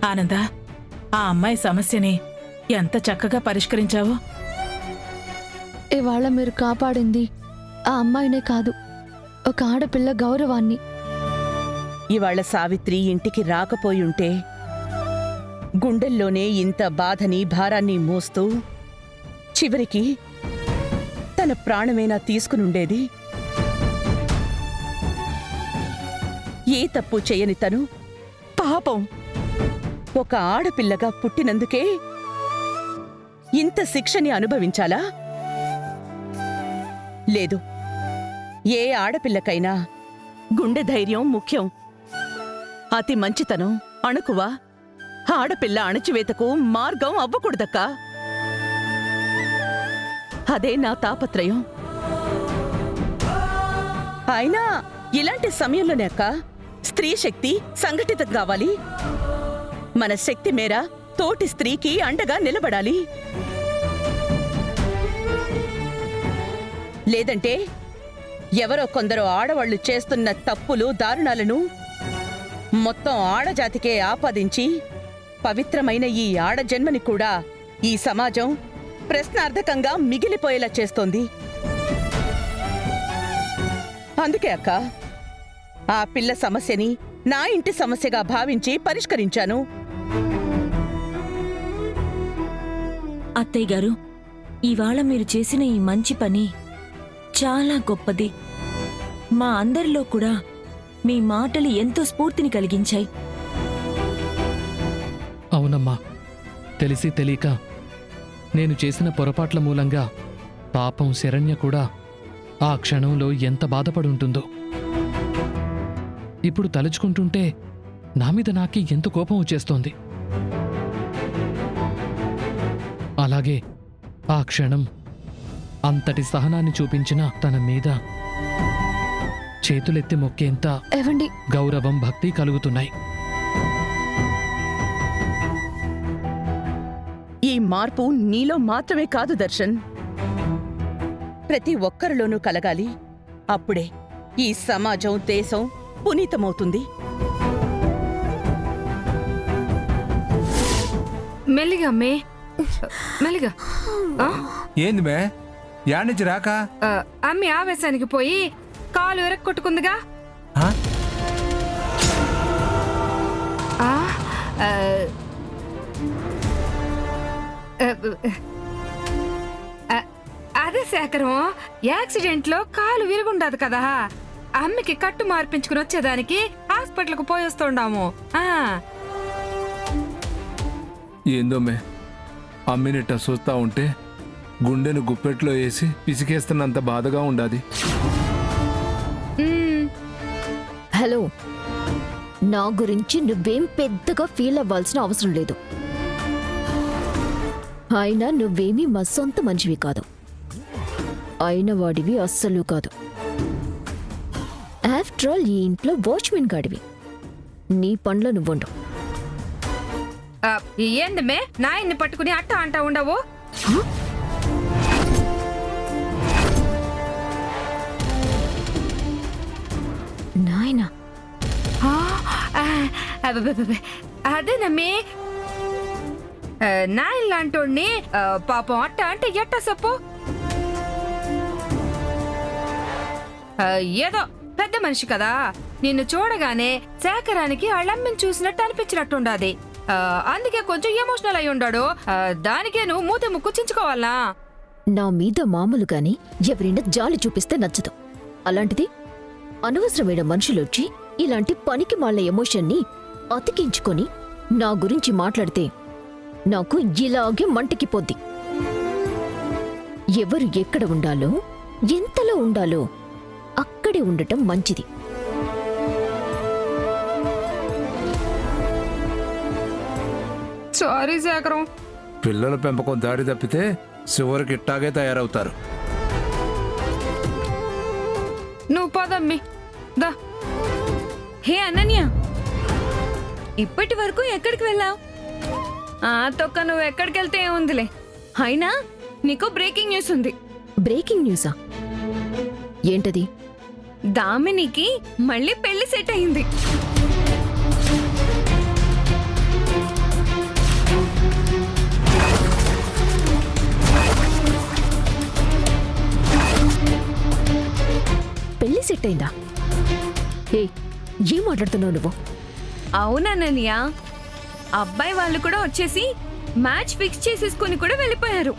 ఆనంద, ఆ అమ్మాయి సమస్యని ఎంత చక్కగా పరిష్కరించావు. ఇవాళ మీరు కాపాడింది ఆ అమ్మాయినే కాదు, ఒక ఆడపిల్ల గౌరవాన్ని. ఇవాళ సావిత్రి ఇంటికి రాకపోయుంటే గుండెల్లోనే ఇంత బాధని భారాన్ని మోస్తూ చివరికి తన ప్రాణమేనా తీసుకునుండేది. ఏ తప్పు చేయని తను పాపం ఒక ఆడపిల్లగా పుట్టినందుకే ఇంత శిక్షని అనుభవించాలా? లేదు, ఏ ఆడపిల్లకైనా గుండె ధైర్యం ముఖ్యం. అతి మంచితనం, అణకువ ఆడపిల్ల అణచివేతకు మార్గం అవ్వకూడదక్కా. అదే నా తాపత్రయం. అయినా ఇలాంటి సమయంలోనే అక్క స్త్రీ శక్తి సంఘటితం కావాలి. మన శక్తి మేర తోటి స్త్రీకి అండగా నిలబడాలి. లేదంటే ఎవరో కొందరు ఆడవాళ్లు చేస్తున్న తప్పులు దారుణాలను మొత్తం ఆడజాతికే ఆపాదించి పవిత్రమైన ఈ ఆడజన్మని కూడా ఈ సమాజం ప్రశ్నార్థకంగా మిగిలిపోయేలా చేస్తోంది. అందుకే అక్క ఆ పిల్ల సమస్యని నా ఇంటి సమస్యగా భావించి పరిష్కరించాను. అత్తయ్య గారు, ఇవాళ మీరు చేసిన ఈ మంచి పని చాలా గొప్పది. మా అందరిలో కూడా మీ మాటలు ఎంతో స్ఫూర్తిని కలిగించాయి. అవునమ్మా, తెలిసి తెలియక నేను చేసిన పొరపాట్ల మూలంగా పాపం శరణ్య కూడా ఆ క్షణంలో ఎంత బాధపడుంటుందో. ఇప్పుడు తలుచుకుంటుంటే నా మీద నాకి ఎంత కోపం వచ్చేస్తోంది. అలాగే ఆ క్షణం అంతటి సహనాన్ని చూపించిన తన మీద చేతులెత్తి మొక్కేంత ఏవండి, గౌరవం, భక్తి కలుగుతున్నాయి. ఈ మార్పు నీలో మాత్రమే కాదు దర్శన్, ప్రతి ఒక్కరిలోనూ కలగాలి. అప్పుడే ఈ సమాజం, దేశం పునీతమవుతుంది. మెల్లిగా మే, మెల్లిగా. ఏంది మే, యాడ్నుంచి రాక? అమ్మి ఆవేశానికి పోయి కాలు ఎరక్కొట్టుకుందిగా. ఆ? ఆ, ఆ, ఆ, అదే శేఖరం, యాక్సిడెంట్ లో కాలు విరుగుండదు కదా, అమ్మకి కట్టు మార్పించుకుని వచ్చేదానికి హాస్పిటల్కు పోయి వస్తుండాము. ఏందో మే, అమ్మినిట్ట చూస్తా ఉంటే గుండెను గుప్పెట్లో వేసి పిసికేస్తున్నంత బాధగా ఉండాది. హలో, నా గురించి నువ్వేం పెద్దగా ఫీల్ అవ్వాల్సిన అవసరం లేదు. అయినా నువ్వేమీ మా సొంత మనిషివి కాదు, అయిన వాడివి అస్సలు కాదు. ఆఫ్టర్ ఆల్ ఈ ఇంట్లో వాచ్మెన్ గాడివి. నీ పనులు నువ్వుండు. ఏంది మే, నాయన్ని పట్టుకుని అట్ట అంటా ఉండవు. నాయనా, అదేనమ్మే, నాయన్ లాంటోడిని పాపం అట్ట అంటే ఎట్ట చెప్పు. ఏదో పెద్ద మనిషి కదా, నిన్ను చూడగానే శేఖరానికి అళ్ళమ్మని చూసినట్టు అనిపించినట్టుండాది. అందుకే కొంచెం ఎమోషనల్ అయి ఉండాడు. దానికే నువ్వు మూత ముక్కు చించుకోవాలా? నా మీద మామూలుగానే ఎవరైనా జాలి చూపిస్తే నచ్చదు. అలాంటిది అనవసరమైన మనుషులొచ్చి ఇలాంటి పనికి మాళ్ళ ఎమోషన్ని అతికించుకొని నా గురించి మాట్లాడితే నాకు ఇలాగే మంటకిపోద్ది. ఎవరు ఎక్కడ ఉండాలో, ఎంతలో ఉండాలో అక్కడే ఉండటం మంచిది. సారీ శేఖరం. పిల్లల పెంపకం దారి తప్పితే చివరికి ఇట్టాగే తయారవుతారు. నువ్వు పదమ్మి దా. హే అనన్య, ఇప్పటి వరకు ఎక్కడికి వెళ్ళావు? తొక్క నువ్వు ఎక్కడికి వెళ్తే ఏముందిలే. అయినా నీకు బ్రేకింగ్ న్యూస్ ఉంది. బ్రేకింగ్ న్యూసా? ఏంటది? దామినికి మళ్ళీ పెళ్లి సెట్ అయింది. పూర్తయిందా? ఏ ఏం మాట్లాడుతున్నావు నువ్వు? అవునన్నయ్య, అబ్బాయి వాళ్ళు కూడా వచ్చేసి మ్యాచ్ ఫిక్స్ చేసేసుకుని కూడా వెళ్ళిపోయారు.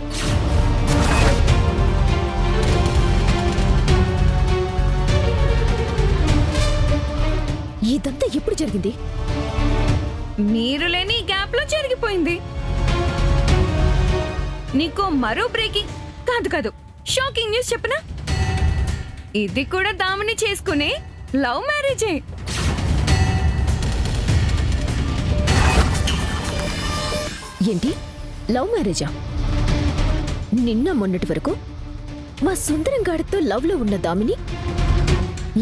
ఇదంతా ఎప్పుడు జరిగింది? మీరు లేని గ్యాప్ లో జరిగిపోయింది. నీకు మరో బ్రేకింగ్ కాదు షాకింగ్ న్యూస్ చెప్పనా? ఇది కూడా దామిని చేసుకునే లవ్ మ్యారేజే. ఏంటి లవ్ మ్యారేజా? నిన్న మొన్నటి వరకు మా సుందరం గాడితో లవ్ లో ఉన్న దామిని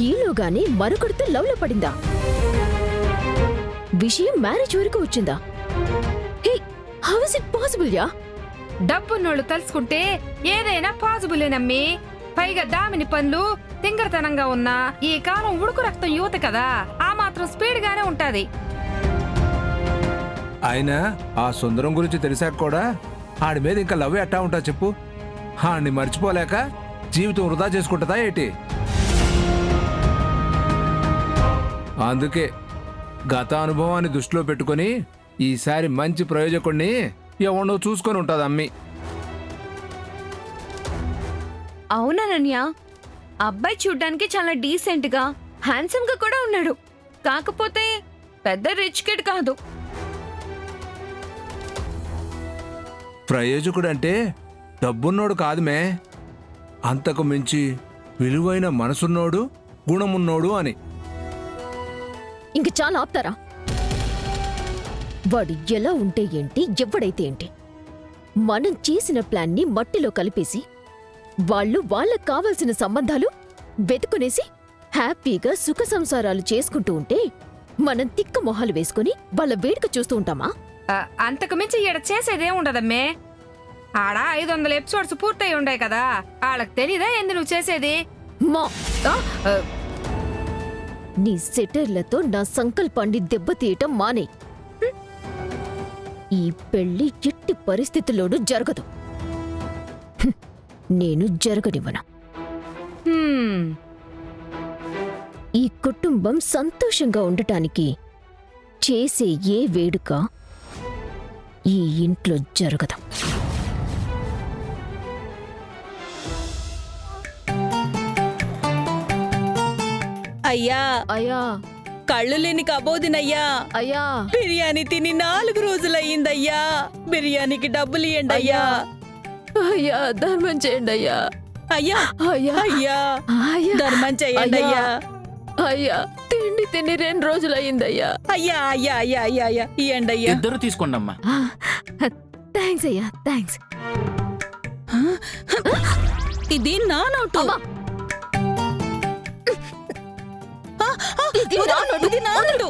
ఈలోగానే మరొకరితో లవ్ లో పడిందా? విషయం మ్యారేజ్ వరకు వచ్చిందా? Hey, how is it possible యా? డబ్బున్నోళ్ళు తలుసుకుంటే ఏదైనా పాజిబులేనమ్మి. పైగా దామిని పనులు తింగరతనంగా ఉన్నా ఈ కాలం ఉడుకు రక్తం యువత కదా, ఆ మాత్రం స్పీడ్ గానే ఉంటది. అయినా ఆ సుందరం గురించి తెలిసాక కూడా ఆడి మీద ఇంకా లవ్ ఎట్టా ఉంటా చెప్పు? ఆడిని మర్చిపోలేక జీవితం వృధా చేసుకుంటుందా ఏంటి? అందుకే గత అనుభవాన్ని దృష్టిలో పెట్టుకొని ఈసారి మంచి ప్రయోజకుడిని ఎవడో చూసుకొని ఉంటుంది అమ్మి. అవునన్నయ్య, అబ్బాయి చూడ్డానికి చాలా డీసెంట్ గా హ్యాండ్సమ్ గా కూడా ఉన్నాడు. కాకపోతే పెద్ద రిచ్ కిడ్ కాదు. ప్రయోజకుడు అంటే డబ్బున్నోడు కాదుమే, అంతకు మించి విలువైన మనసున్నోడు, గుణమున్నోడు అని. ఇంక చాలా ఆపుతారా? వాడు ఎలా ఉంటే ఏంటి, ఎవడైతే ఏంటి, మనం చేసిన ప్లాన్ని మట్టిలో కలిపేసి వాళ్ళు వాళ్ళకు కావలసిన సంబంధాలు వెతుకునేసి హ్యాపీగా సుఖ సంసారాలు చేసుకుంటూ ఉంటే మనం తిక్క మొహాలు వేసుకుని వాళ్ళ వేడుక చూస్తూ ఉంటామా? అంతకు మించి ఈడ చేసేదేం ఉండదమ్మే. ఆడ 500 ఎపిసోడ్స్ పూర్తయి ఉండే కదా, వాళ్ళకి తెలీదా ఏంది నువ్వు చేసేది? మా ఆ, ఆ, నీ సెటర్లతో నా సంకల్పాన్ని దెబ్బతీయటం మానే. ఈ పెళ్లి ఎట్టి పరిస్థితుల్లోనూ జరగదు. హ్మ్. నేను జరగనివ్వను. హ్మ్. ఈ కుటుంబం సంతోషంగా ఉండటానికి చేసే ఏ వేడుక ఈ ఇంట్లో జరగదు. అయ్యా అయ్యా కళ్ళు లేని కబోదినయ్యా, అయ్యా బిర్యానీ తిని 4 రోజులయ్యిందయ్యా. బిర్యానీకి డబ్బులు ఇయ్యండి అయ్యా. అయ్యా ధర్మం చేయండి అయ్యా. అయ్యా అయ్యా అయ్యా అయ్యా ధర్మం చేయండి అయ్యా. అయ్యా తిండి తిని 2 రోజులయ్యిందయ్యా. అయ్యా అయ్యా అయ్యా అయ్యా అయ్యా ఇయ్యండి అయ్యా. ఇద్దరు తీసుకోండమ్మా. థ్యాంక్స్ అయ్యా, థ్యాంక్స్. ఇది నా నోటు. అమ్మా. ఇది నా నోటు.